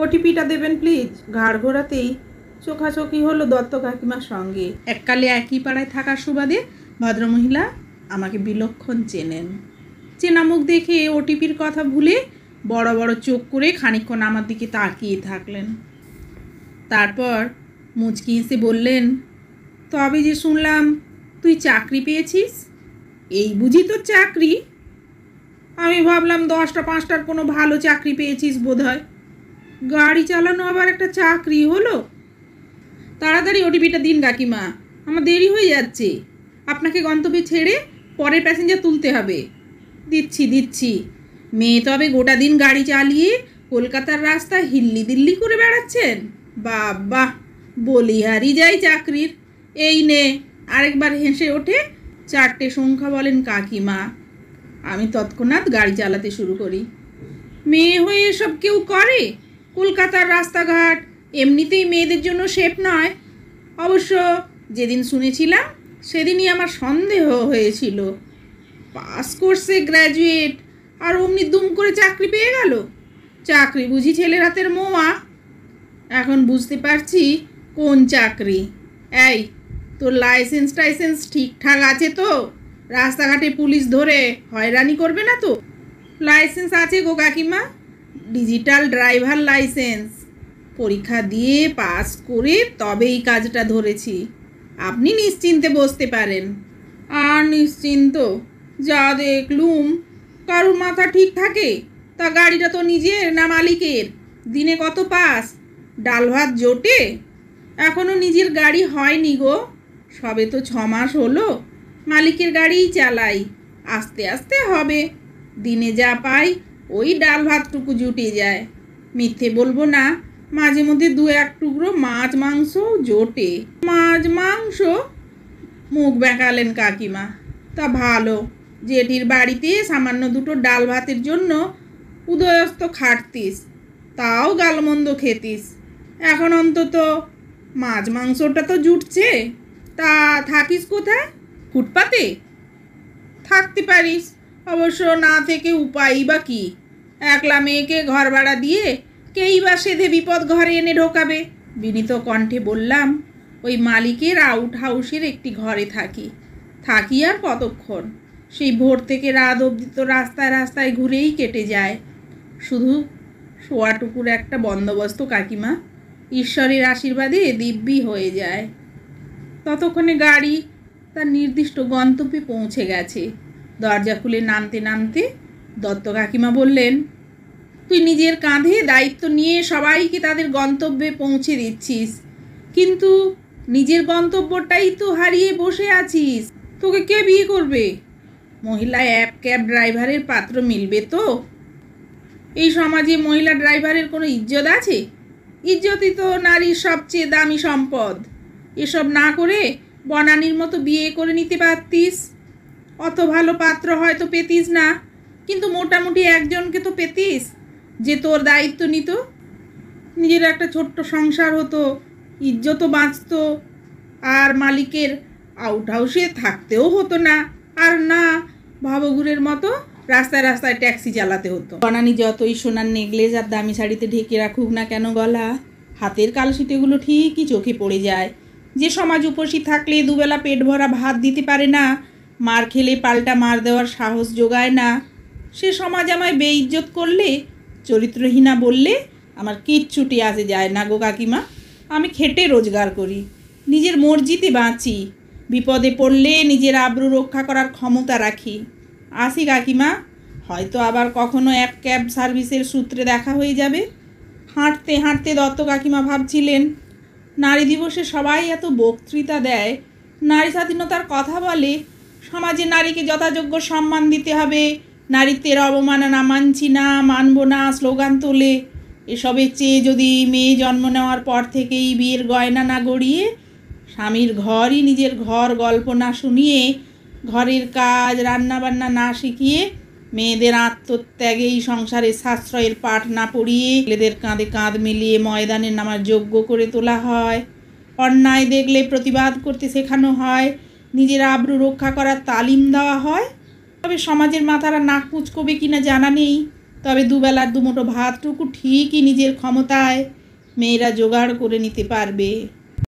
ওটিপিটা দেবেন প্লিজ। ঘাড় ঘোরাতেই চোখাচোখি হলো দত্ত কাকিমার সঙ্গে। এককালে একই পাড়ায় থাকার সুবাদে ভদ্রমহিলা আমাকে বিলক্ষণ চেনেন। চেনা মুখ দেখে ওটিপির কথা ভুলে বড় বড় চোখ করে খানিকক্ষণ আমার দিকে তাকিয়ে থাকলেন। তারপর মুচকি হেসে বললেন, তবে যে শুনলাম তুই চাকরি পেয়েছিস, এই বুঝি তোর চাকরি? আমি ভাবলাম 10টা 5টার কোনো ভালো চাকরি পেয়েছিস বোধ হয়। গাড়ি চালানো আবার একটা চাকরি হলো? তাড়াতাড়ি ওটিপিটা দিন কাকিমা, আমার দেরি হয়ে যাচ্ছে। আপনাকে গন্তব্যে ছেড়ে পরের প্যাসেঞ্জার তুলতে হবে। দিচ্ছি। মেয়ে তবে গোটা দিন গাড়ি চালিয়ে কলকাতার রাস্তায় হিল্লি দিল্লি করে বেড়াচ্ছেন? বাবা, বলিহারি যাই চাকরির। এই নে। আরেকবার হেসে ওঠে 4টে সংখ্যা বলেন কাকিমা। আমি তৎক্ষণাৎ গাড়ি চালাতে শুরু করি। মেয়ে হয়ে এসব কেউ করে? কলকাতার রাস্তাঘাট এমনিতেই মেয়েদের জন্য সেফ নয়। অবশ্য যেদিন শুনেছিলাম সেদিনই আমার সন্দেহ হয়েছিল। পাস কোর্সে গ্র্যাজুয়েট আর অমনি দুম করে চাকরি পেয়ে গেল। চাকরি বুঝি ছেলের হাতের মোয়া? এখন বুঝতে পারছি কোন চাকরি। এই, তোর লাইসেন্স ঠিকঠাক আছে তো? রাস্তাঘাটে পুলিশ ধরে হয়রানি করবে না তো? লাইসেন্স আছে গো কাকিমা, ডিজিটাল ড্রাইভার লাইসেন্স। পরীক্ষা দিয়ে পাস করে তবেই কাজটা ধরেছি। আপনি নিশ্চিন্তে বসতে পারেন। আর নিশ্চিন্ত? যা দেখলুম, কারুর মাথা ঠিক থাকে? তা গাড়িটা তো নিজের না মালিকের? দিনে কত পাস? ডাল ভাত জোটে? এখনো নিজের গাড়ি হয়নি গো, সবে তো 6 মাস হলো। মালিকের গাড়িই চালাই, আস্তে আস্তে হবে। দিনে যা পাই ওই ডাল ভাতটুকু জুটে যায়। মিথ্যে বলবো না, মাঝে মধ্যে 2-1 টুকরো মাছ মাংস জোটে। মাছ মাংস? মুখ বেঁকালেন কাকিমা। তা ভালো, জেঠির বাড়িতে সামান্য 2টো ডাল ভাতের জন্য উদয়স্ত খাটতিস, তাও গালমন্দ খেতিস। এখন অন্তত মাছ মাংসটা তো জুটছে। তা থাকিস কোথায়? ফুটপাতে? থাকতে পারিস, অবশ্য না থেকে উপায়ই বা কি? একলা মেয়েকে ঘর ভাড়া দিয়ে কেই বা সেধে বিপদ ঘরে এনে ঢোকাবে? বিনীত কণ্ঠে বললাম, ওই মালিকের আউট হাউসের একটি ঘরে থাকি আর কতক্ষণ? সেই ভোর থেকে রাত অবধি তো রাস্তায় রাস্তায় ঘুরেই কেটে যায়। শুধু শোয়াটুকুর একটা বন্দোবস্ত কাকিমা, ঈশ্বরের আশীর্বাদে দিব্যি হয়ে যায়। ততক্ষণে গাড়ি তার নির্দিষ্ট গন্তব্যে পৌঁছে গেছে। দরজা খুলে নামতে দত্ত কাকিমা বললেন, তুই নিজের কাঁধে দায়িত্ব নিয়ে সবাইকে তাদের গন্তব্যে পৌঁছে দিচ্ছিস, কিন্তু নিজের গন্তব্যটাই তো হারিয়ে বসে আছিস। তোকে কে বিয়ে করবে? মহিলা ক্যাব ড্রাইভারের পাত্র মিলবে তো? এই সমাজে মহিলা ড্রাইভারের কোনো ইজ্জত আছে? ইজ্জতই তো নারীর সবচেয়ে দামি সম্পদ। এসব না করে বনানীর মতো বিয়ে করে নিতে পারতিস। অত ভালো পাত্র হয়তো পেতিস না, কিন্তু মোটামুটি একজনকে তো পেতিস যে তোর দায়িত্ব নিত। নিজের একটা ছোট্ট সংসার হতো, ইজ্জতও বাঁচত, আর মালিকের আউট হাউসে থাকতেও হতো না। আর না ভবঘুরের মতো রাস্তায় রাস্তায় ট্যাক্সি চালাতে হতো। বনানী যতই সোনার নেকলেস আর দামি শাড়িতে ঢেকে রাখুক না কেন গলা, হাতের কালশিটেগুলো ঠিকই চোখে পড়ে যায়। যে সমাজ উপসী থাকলে দুবেলা পেট ভরা ভাত দিতে পারে না, মার খেলে পাল্টা মার দেওয়ার সাহস জোগায় না, সে সমাজ আমায় বেইজ্জত করলে, চরিত্রহীনা বললে আমার কিচ্ছুটি আসে যায় না গো কাকিমা। আমি খেটে রোজগার করি, নিজের মর্জিতে বাঁচি, বিপদে পড়লে নিজের আবরু রক্ষা করার ক্ষমতা রাখি। আসি কাকিমা, হয়তো আবার কখনো এক ক্যাব সার্ভিসের সূত্রে দেখা হয়ে যাবে। হাঁটতে দত্ত কাকিমা ভাবছিলেন, নারী দিবসে সবাই এত বক্তৃতা দেয়, নারী স্বাধীনতার কথা বলে, সমাজে নারীকে যথাযোগ্য সম্মান দিতে হবে, নারীত্বের অবমাননা মানব না স্লোগান তোলে। এসবের চেয়ে যদি মেয়ে জন্ম নেওয়ার পর থেকেই বিয়ের গয়না না গড়িয়ে, স্বামীর ঘরই নিজের ঘর গল্প না শুনিয়ে, ঘরের কাজ রান্নাবান্না না শিখিয়ে, মেয়েদের আত্মত্যাগেই সংসারের সাশ্রয়ের পাঠ না পড়িয়ে ছেলেদের কাঁধে কাঁধ মিলিয়ে ময়দানে নামার যোগ্য করে তোলা হয়, অন্যায় দেখলে প্রতিবাদ করতে শেখানো হয়, নিজের আবরু রক্ষা করার তালিম দেওয়া হয়, তবে সমাজের মাথারা নাক কুঁচকোবে কিনা জানা নেই, তবে দুবেলার দুমুঠো ভাতটুকু ঠিকই নিজের ক্ষমতায় মেয়েরা জোগাড় করে নিতে পারবে।